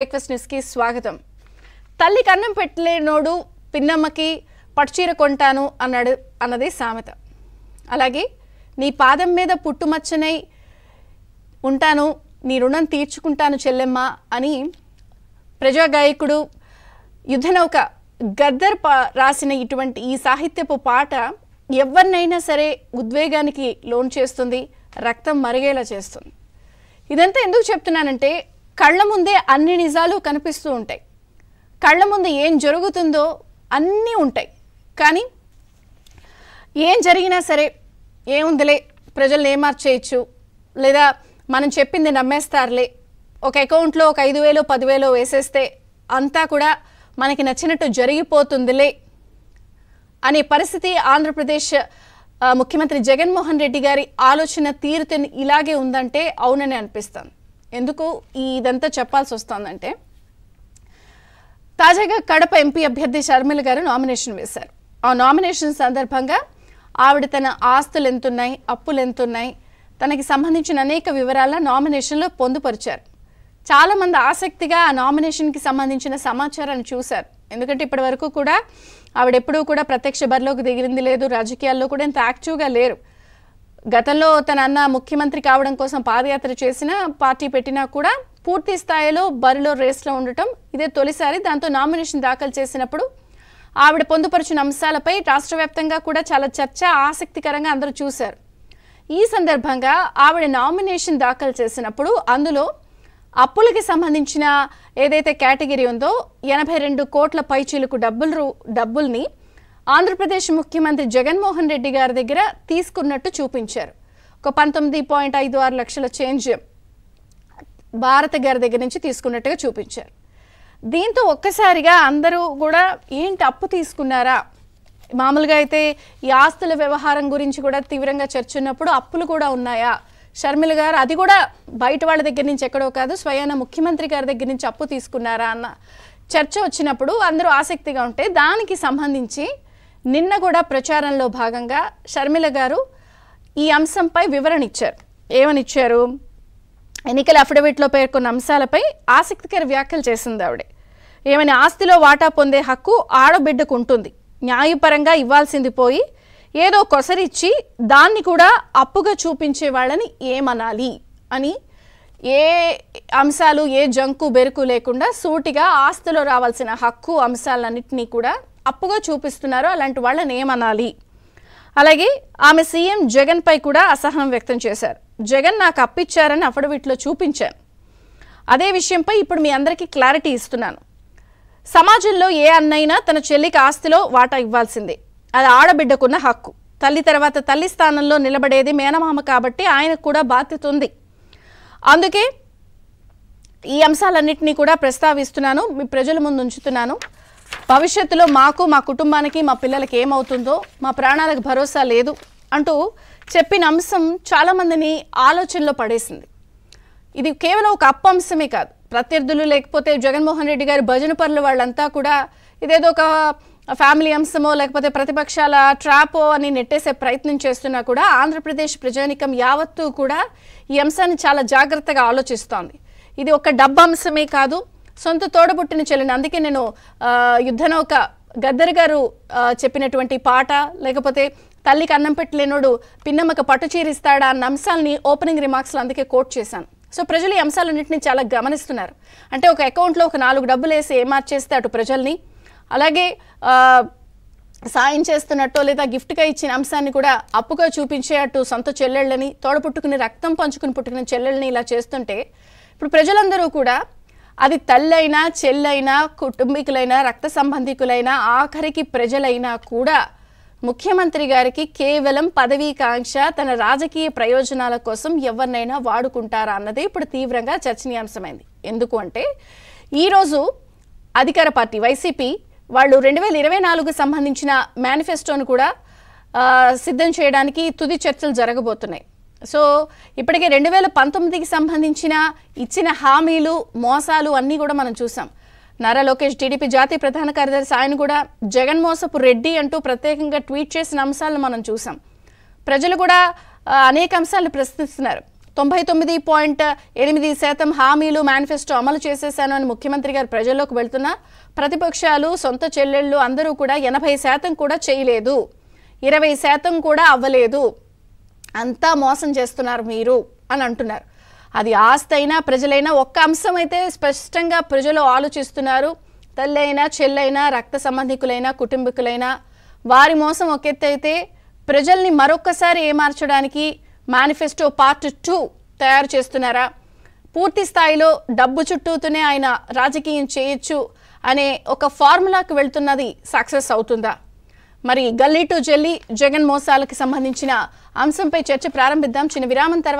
Breakfast news కి స్వాగతం. తల్లికి అన్నం పెట్టలేనోడు పిన్నమ్మకి పట్టుచీర కొంటాను అన్నది సామెత. అలాగే నీ పాదం మీద పుట్టుమచ్చనై ఉంటాను, నీ రుణం తీర్చుకుంటాను చెల్లెమ్మ అని ప్రజా గాయకుడు యుద్ధనౌక గద్దర్ రాసిన ఇటువంటి ఈ సాహిత్యపు పాట ఎవరినైనా సరే ఉద్వేగానికి లోన్ చేస్తుంది, రక్తం మరిగేలా చేస్తుంది. ఇదంతా ఎందుకు చెప్తున్నానంటే కళ్ళ ముందే అన్ని నిజాలు కనిపిస్తూ ఉంటాయి. కళ్ళ ముందు ఏం జరుగుతుందో అన్నీ ఉంటాయి. కానీ ఏం జరిగినా సరే ఏముందిలే, ప్రజల్ని ఏమార్చేయచ్చు, లేదా మనం చెప్పింది నమ్మేస్తారులే, ఒక అకౌంట్లో ఒక 5,000 10,000 వేసేస్తే అంతా కూడా మనకి నచ్చినట్టు జరిగిపోతుందిలే అనే పరిస్థితి ఆంధ్రప్రదేశ్ ముఖ్యమంత్రి జగన్మోహన్ రెడ్డి గారి ఆలోచన తీరుతెన్ ఇలాగే ఉందంటే అవునని అనిపిస్తుంది. ఎందుకు ఇదంతా చెప్పాల్సి వస్తుందంటే తాజాగా కడప ఎంపీ అభ్యర్థి షర్మిల గారు నామినేషన్ వేశారు. ఆ నామినేషన్ సందర్భంగా ఆవిడ తన ఆస్తులు ఎంతున్నాయి, అప్పులు ఎంతున్నాయి, తనకి సంబంధించిన అనేక వివరాల నామినేషన్లో పొందుపరిచారు. చాలామంది ఆసక్తిగా ఆ నామినేషన్కి సంబంధించిన సమాచారాన్ని చూశారు. ఎందుకంటే ఇప్పటి వరకు కూడా ఆవిడెప్పుడూ కూడా ప్రత్యక్ష బరిలోకి దిగింది లేదు, రాజకీయాల్లో కూడా ఇంత యాక్టివ్గా లేరు. గతంలో తన అన్న ముఖ్యమంత్రి కావడం కోసం పాదయాత్ర చేసినా, పార్టీ పెట్టినా కూడా పూర్తి స్థాయిలో బరిలో రేస్లో ఉండటం ఇదే తొలిసారి. దాంతో నామినేషన్ దాఖలు చేసినప్పుడు ఆవిడ పొందుపరిచిన అంశాలపై రాష్ట్ర వ్యాప్తంగా కూడా చాలా చర్చ, ఆసక్తికరంగా అందరూ చూశారు. ఈ సందర్భంగా ఆవిడ నామినేషన్ దాఖలు చేసినప్పుడు అందులో అప్పులకి సంబంధించిన ఏదైతే కేటగిరీ ఉందో 82 కోట్ల పైచీలకు డబ్బుల్ని ఆంధ్రప్రదేశ్ ముఖ్యమంత్రి జగన్మోహన్ రెడ్డి గారి దగ్గర తీసుకున్నట్టు చూపించారు. ఒక 19.56 లక్షల చేంజ్ భారత గారి దగ్గర నుంచి తీసుకున్నట్టుగా చూపించారు. దీంతో ఒక్కసారిగా అందరూ కూడా ఏంటి అప్పు తీసుకున్నారా, మామూలుగా అయితే ఈ ఆస్తుల వ్యవహారం గురించి కూడా తీవ్రంగా చర్చ ఉన్నప్పుడు అప్పులు కూడా ఉన్నాయా, షర్మిల గారు అది కూడా బయట వాళ్ళ దగ్గర నుంచి ఎక్కడో కాదు స్వయాన ముఖ్యమంత్రి గారి దగ్గర నుంచి అప్పు తీసుకున్నారా అన్న చర్చ వచ్చినప్పుడు అందరూ ఆసక్తిగా ఉంటే దానికి సంబంధించి నిన్న కూడా ప్రచారంలో భాగంగా షర్మిల గారు ఈ అంశంపై వివరణ ఇచ్చారు. ఏమని ఇచ్చారు? ఎన్నికల అఫిడవిట్లో పేర్కొన్న అంశాలపై ఆసక్తికర వ్యాఖ్యలు చేసింది ఆవిడ. ఏమని, ఆస్తిలో వాటా పొందే హక్కు ఆడబిడ్డకు ఉంటుంది, న్యాయపరంగా ఇవ్వాల్సింది పోయి ఏదో కొసరిచ్చి దాన్ని కూడా అప్పుగా చూపించే వాళ్ళని ఏమనాలి అని ఏ అంశాలు ఏ జంకు బెరుకు లేకుండా సూటిగా ఆస్తిలో రావాల్సిన హక్కు అంశాలన్నింటినీ కూడా అప్పుగా చూపిస్తున్నారో అలాంటి వాళ్ళని ఏమనాలి. అలాగే ఆమె సీఎం జగన్ పై కూడా అసహనం వ్యక్తం చేశారు. జగన్ నాకు అప్పిచ్చారని అఫిడవిట్లో చూపించాను. అదే విషయంపై ఇప్పుడు మీ అందరికీ క్లారిటీ ఇస్తున్నాను. సమాజంలో ఏ అన్నైనా తన చెల్లికి ఆస్తిలో వాటా ఇవ్వాల్సిందే, అది ఆడబిడ్డకున్న హక్కు. తల్లి తర్వాత తల్లి స్థానంలో నిలబడేది మేనమామ కాబట్టి ఆయనకు కూడా బాధ్యత ఉంది. అందుకే ఈ అంశాలన్నింటినీ కూడా ప్రస్తావిస్తున్నాను, మీ ప్రజల ముందు ఉంచుతున్నాను. భవిష్యత్తులో మాకు, మా కుటుంబానికి, మా పిల్లలకి ఏమవుతుందో, మా ప్రాణాలకు భరోసా లేదు అంటూ చెప్పిన అంశం చాలామందిని ఆలోచనలో పడేసింది. ఇది కేవలం ఒక అప్పు అంశమే కాదు, ప్రత్యర్థులు లేకపోతే జగన్మోహన్ రెడ్డి గారి భజన పరులు వాళ్ళంతా కూడా ఇదేదో ఒక ఫ్యామిలీ అంశమో లేకపోతే ప్రతిపక్షాల ట్రాపో అని నెట్టేసే ప్రయత్నం చేస్తున్నా కూడా ఆంధ్రప్రదేశ్ ప్రజానికం యావత్తూ కూడా ఈ అంశాన్ని చాలా జాగ్రత్తగా ఆలోచిస్తోంది. ఇది ఒక డబ్బు అంశమే కాదు, సొంత తోడబుట్టిన చెల్లిని. అందుకే నేను యుద్ధనౌక గద్దర్ గారు చెప్పినటువంటి పాట, లేకపోతే తల్లికి అన్నం పెట్టలేనోడు పిన్నమ్మక పట్టుచీరిస్తాడా అన్న అంశాలని ఓపెనింగ్ రిమార్క్స్లో అందుకే కోట్ చేశాను. సో ప్రజలు ఈ అంశాలన్నింటినీ చాలా గమనిస్తున్నారు. అంటే ఒక అకౌంట్లో ఒక 4 డబ్బులు వేసి ఏమార్చేస్తే అటు ప్రజల్ని, అలాగే సాయం చేస్తున్నట్టు లేదా గిఫ్ట్గా ఇచ్చిన అంశాన్ని కూడా అప్పుగా చూపించే అటు సొంత చెల్లెళ్ళని, తోడపుట్టుకుని రక్తం పంచుకుని పుట్టుకున్న చెల్లెళ్ళని ఇలా చేస్తుంటే ఇప్పుడు ప్రజలందరూ కూడా అది తల్లైనా, చెల్లైనా, కుటుంబీకులైనా, రక్త సంబంధికులైనా, ఆఖరికి ప్రజలైనా కూడా ముఖ్యమంత్రి గారికి కేవలం పదవీకాంక్ష, తన రాజకీయ ప్రయోజనాల కోసం ఎవరినైనా వాడుకుంటారా అన్నదే ఇప్పుడు తీవ్రంగా చర్చనీయాంశమైంది. ఎందుకు అంటే ఈరోజు అధికార పార్టీ వైసీపీ వాళ్ళు 2024కు సంబంధించిన మేనిఫెస్టోను కూడా సిద్ధం చేయడానికి తుది చర్చలు జరగబోతున్నాయి. సో ఇప్పటికే 2019కి సంబంధించిన ఇచ్చిన హామీలు, మోసాలు అన్నీ కూడా మనం చూసాం. నారా లోకేష్ టీడీపీ జాతీయ ప్రధాన కార్యదర్శి ఆయన కూడా జగన్ మోసపు రెడ్డి అంటూ ప్రత్యేకంగా ట్వీట్ చేసిన అంశాలను మనం చూసాం. ప్రజలు కూడా అనేక అంశాలను ప్రశ్నిస్తున్నారు. 99.8% హామీలు మేనిఫెస్టో అమలు చేసేశాను అని ముఖ్యమంత్రి గారు ప్రజల్లోకి వెళ్తున్నా ప్రతిపక్షాలు సొంత చెల్లెళ్ళు అందరూ కూడా 80% కూడా చేయలేదు, 20% కూడా అవ్వలేదు, అంతా మోసం చేస్తున్నారు మీరు అని అంటున్నారు. అది ఆస్తి అయినా ప్రజలైనా ఒక్క అంశం అయితే స్పష్టంగా ప్రజలు ఆలోచిస్తున్నారు. తల్లైనా చెల్లైనా రక్త సంబంధికులైనా కుటుంబీకులైనా వారి మోసం ఒక ఎత్తు అయితే ప్రజల్ని మరొక్కసారి ఏమార్చడానికి మేనిఫెస్టో పార్ట్ 2 తయారు చేస్తున్నారా? పూర్తి స్థాయిలో డబ్బు చుట్టూతోనే ఆయన రాజకీయం చేయొచ్చు అనే ఒక ఫార్ములాకి వెళ్తున్నది సక్సెస్ అవుతుందా? మరి గల్లీ టు జల్లీ జగన్ మోసాలకు సంబంధించిన అంశంపై చర్చ ప్రారంభిద్దాం. చిన్న విరామం తర్వాత